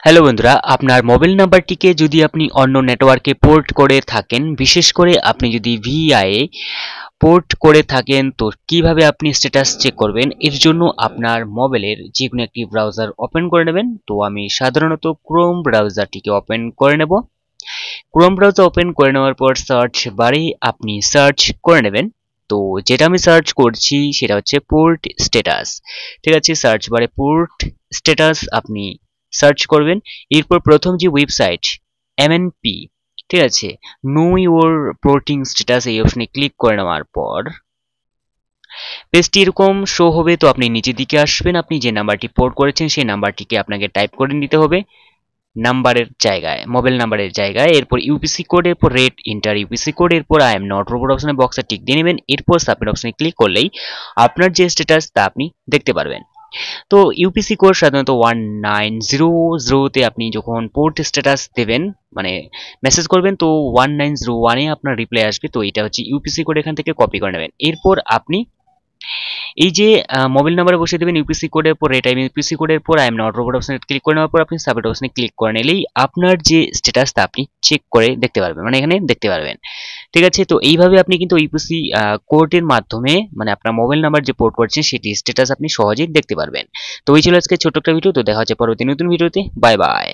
Hello বন্ধুরা, আপনার mobile নাম্বারটিকে যদি আপনি অন্য নেটওয়ার্কে পোর্ট করে থাকেন, বিশেষ করে আপনি যদি ভিআই পোর্ট করে থাকেন, তো কিভাবে আপনি স্ট্যাটাস চেক করবেন? এর জন্য আপনার মোবাইলের যে কোনো একটি ব্রাউজার ওপেন করে নেবেন। তো আমি সাধারণত ক্রোম ব্রাউজারটিকে ওপেন করে নেব। ক্রোম ব্রাউজার ওপেন করে নেওয়ার পর সার্চ বারে আপনি সার্চ করে নেবেন। তো যেটা আমি সার্চ করছি সেটা হচ্ছে পোর্ট স্ট্যাটাস। ঠিক আছে, সার্চ বারে পোর্ট স্ট্যাটাস আপনি সার্চ করবেন। এরপর প্রথম যে ওয়েবসাইট এমএনপি, ঠিক আছে, নো ইউর পোর্টিং স্ট্যাটাস এই অপশনে ক্লিক করে নেওয়ার পর পেজটি এরকম শো হবে। তো আপনি নিচের দিকে আসবেন, আপনি যে নাম্বারটি পোর্ট করেছেন সেই নাম্বারটিকে আপনাকে টাইপ করে নিতে হবে নাম্বারের জায়গায়, মোবাইল নাম্বারের জায়গায়। এরপর ইউপিসি কোড, এরপর রেট ইন্টার ইউপিসি কোড, এরপর আই এম নট রোবট অপশনে বক্সে টিক দিয়ে নেবেন। এরপর সাবমিট অপশনে ক্লিক করলেই আপনার যে স্ট্যাটাস তা আপনি দেখতে পারবেন। তো ইউপিসি কোড সাধারণত 1900 তে আপনি যখন পোর্ট স্ট্যাটাস দেবেন, মানে মেসেজ করবেন, তো 1901-এ আপনার রিপ্লাই আসবে। তো এটা হচ্ছে ইউপিসি কোড, এখান থেকে কপি করে নেবেন। এরপর আপনি এই যে মোবাইল নাম্বারে বসিয়ে দেবেন ইউপিসি কোডের পর রেট আইএম ইউপিসি কোডের পর আই এম নট রোবট অপশনে ক্লিক করে নেওয়ার পর আপনি সাবমিট অপশনে ক্লিক করে নিলেই আপনার যে স্ট্যাটাস তা আপনি চেক করে দেখতে পারবেন, মানে এখানে দেখতে পারবেন। ঠিক আছে, তো এইভাবে আপনি কিন্তু ইউপিসি কোডের মাধ্যমে, মানে আপনার মোবাইল নাম্বার যে পোর্ট করছেন সেটি স্ট্যাটাস আপনি সহজেই দেখতে পারবেন। তো এই ছিল আজকে ছোট্ট একটা ভিডিও। তো দেখা হচ্ছে পরবর্তী নতুন ভিডিওতে। Bye bye.